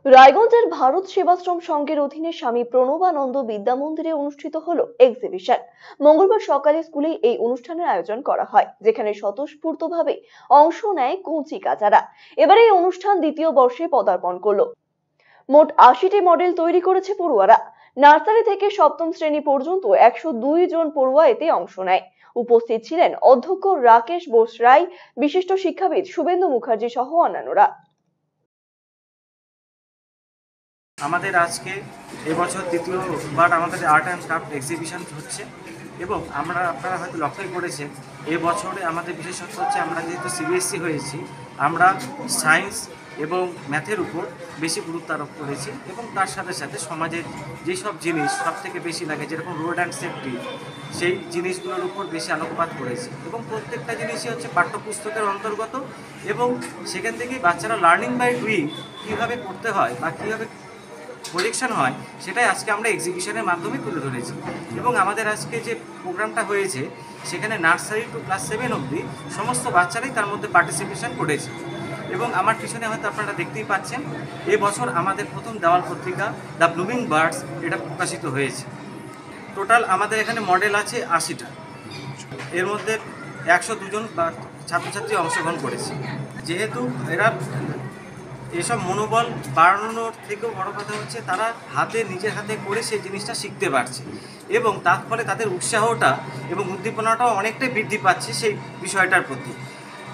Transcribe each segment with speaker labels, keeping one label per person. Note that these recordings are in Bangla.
Speaker 1: রায়গঞ্জের ভারত সেবাশ্রম সংঘের অধীনে স্বামী প্রণবানন্দ বিদ্যা মন্দিরে অনুষ্ঠিত হলো এক্সিবিশন। মঙ্গলবার সকালে স্কুলে এই অনুষ্ঠানের আয়োজন করা হয়, যেখানে স্বতঃস্ফূর্তভাবে অংশ নেয় কঞ্চি কাচারা। এবারে এই অনুষ্ঠান দ্বিতীয় বর্ষে পদার্পণ করলো। মোট ৮০টি মডেল তৈরি করেছে পড়ুয়ারা। নার্সারি থেকে সপ্তম শ্রেণী পর্যন্ত ১০২ জন পড়ুয়া এতে অংশ নেয়। উপস্থিত ছিলেন অধ্যক্ষ রাকেশ বোস রায়, বিশিষ্ট শিক্ষাবিদ শুভেন্দু মুখার্জি সহ অন্যান্যরা।
Speaker 2: আমাদের আজকে এবছর দ্বিতীয়বার আমাদের আর্ট অ্যান্ড ক্রাফট এক্সিবিশন হচ্ছে এবং আপনারা হয়তো লক্ষ্যই করেছেন এবছরে আমাদের বিশেষত্ব হচ্ছে আমরা যেহেতু সিবিএসসি হয়েছি, আমরা সায়েন্স এবং ম্যাথের উপর বেশি গুরুত্ব আরোপ করেছি এবং তার সাথে সাথে সমাজের যেসব জিনিস সব থেকে বেশি লাগে, যেরকম রোড অ্যান্ড সেফটি, সেই জিনিসগুলোর উপর বেশি আলোকপাত করেছি এবং প্রত্যেকটা জিনিসই হচ্ছে পাঠ্যপুস্তকের অন্তর্গত এবং সেখান থেকেই বাচ্চারা লার্নিং বাই ডুইং কীভাবে করতে হয় বা কীভাবে প্রজেকশন হয় সেটাই আজকে আমরা এক্সিবিশনের মাধ্যমে তুলে ধরেছি। এবং আমাদের আজকে যে প্রোগ্রামটা হয়েছে সেখানে নার্সারি টু ক্লাস 7 অবধি সমস্ত বাচ্চারাই তার মধ্যে পার্টিসিপেশন করেছে। এবং আমার পিছনে হয়তো আপনারা দেখতেই পাচ্ছেন এবছর আমাদের প্রথম দেওয়াল পত্রিকা দ্য ব্লুমিং বার্ডস এটা প্রকাশিত হয়েছে। টোটাল আমাদের এখানে মডেল আছে ৮০টা, এর মধ্যে ১০২ জন ছাত্রছাত্রী অংশগ্রহণ করেছে। যেহেতু এরা এসব মনোবল বাড়ানোর থেকেও বড় কথা হচ্ছে তারা নিজের হাতে করে সেই জিনিসটা শিখতে পারছে এবং তার ফলে তাদের উৎসাহটা এবং উদ্দীপনাটাও অনেকটাই বৃদ্ধি পাচ্ছে সেই বিষয়টার প্রতি।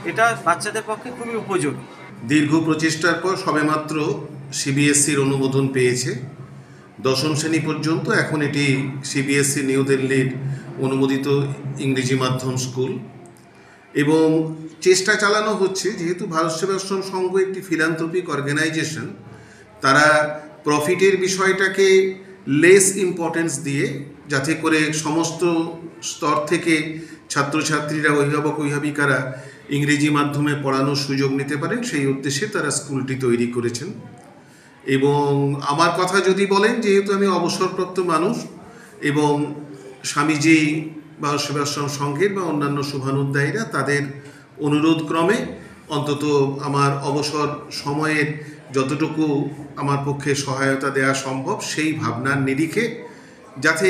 Speaker 2: এটা বাচ্চাদের পক্ষে খুবই উপযোগী।
Speaker 3: দীর্ঘ প্রচেষ্টার পর সবেমাত্র সিবিএসসির অনুমোদন পেয়েছে। দশম শ্রেণী পর্যন্ত এখন এটি সিবিএসসি নিউ দিল্লির অনুমোদিত ইংরেজি মাধ্যম স্কুল এবং চেষ্টা চালানো হচ্ছে, যেহেতু ভারত সেবাশ্রম সংঘ একটি ফিলান্থ্রপিক অর্গানাইজেশন, তারা প্রফিটের বিষয়টাকে লেস ইম্পর্টেন্স দিয়ে যাতে করে সমস্ত স্তর থেকে ছাত্রছাত্রীরা, অভিভাবিকারা ইংরেজি মাধ্যমে পড়ানোর সুযোগ নিতে পারেন, সেই উদ্দেশ্যে তারা স্কুলটি তৈরি করেছেন। এবং আমার কথা যদি বলেন, যেহেতু আমি অবসরপ্রাপ্ত মানুষ এবং স্বামীজি ভারত সেবাশ্রম সংঘের বা অন্যান্য শুভানুধ্যায়ীরা তাদের অনুরোধ ক্রমে অন্তত আমার অবসর সময়ের যতটুকু আমার পক্ষে সহায়তা দেওয়া সম্ভব সেই ভাবনার নিরিখে যাতে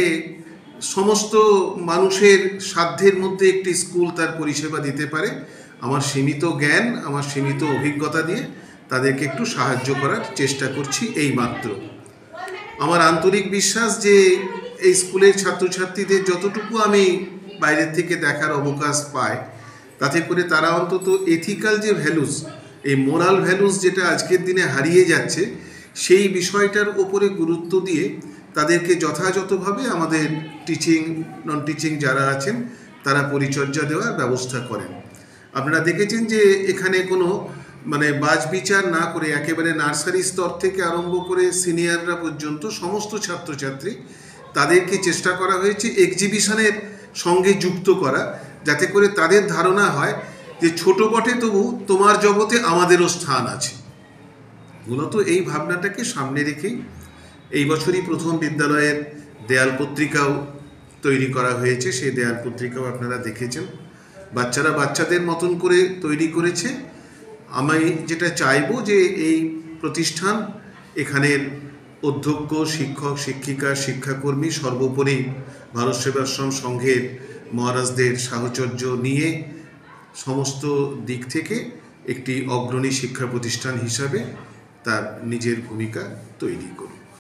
Speaker 3: সমস্ত মানুষের সাধ্যের মধ্যে একটি স্কুল তার পরিষেবা দিতে পারে, আমার সীমিত জ্ঞান, আমার সীমিত অভিজ্ঞতা দিয়ে তাদেরকে একটু সাহায্য করার চেষ্টা করছি এই মাত্র। আমার আন্তরিক বিশ্বাস যে এই স্কুলের ছাত্রছাত্রীদের যতটুকু আমি বাইরের থেকে দেখার অবকাশ পাই, তাতে করে তারা অন্তত এথিক্যাল যে ভ্যালুস, এই মোরাল ভ্যালুস যেটা আজকের দিনে হারিয়ে যাচ্ছে, সেই বিষয়টার ওপরে গুরুত্ব দিয়ে তাদেরকে যথাযথভাবে আমাদের টিচিং নন টিচিং যারা আছেন তারা পরিচর্যা দেওয়ার ব্যবস্থা করেন। আপনারা দেখেছেন যে এখানে কোনো বাজ বিচার না করে একেবারে নার্সারি স্তর থেকে আরম্ভ করে সিনিয়ররা পর্যন্ত সমস্ত ছাত্রছাত্রী তাদেরকে চেষ্টা করা হয়েছে এক্সিবিশনের সঙ্গে যুক্ত করা, যাতে করে তাদের ধারণা হয় যে ছোট বটে তবু তোমার জগতে আমাদেরও স্থান আছে। মূলত এই ভাবনাটাকে সামনে রেখেই এই বছরই প্রথম বিদ্যালয়ের দেয়াল পত্রিকাও তৈরি করা হয়েছে। সেই দেয়াল পত্রিকাও আপনারা দেখেছেন, বাচ্চারা বাচ্চাদের মতন করে তৈরি করেছে। আমি যেটা চাইবো যে এই প্রতিষ্ঠান, এখানের অধ্যক্ষ, শিক্ষক, শিক্ষিকা, শিক্ষাকর্মী, সর্বোপরি ভারত সেবাশ্রম সংঘের মহারাজদের সাহচর্য নিয়ে সমস্ত দিক থেকে একটি অগ্রণী শিক্ষা প্রতিষ্ঠান হিসাবে তার নিজের ভূমিকা তৈরি করবে।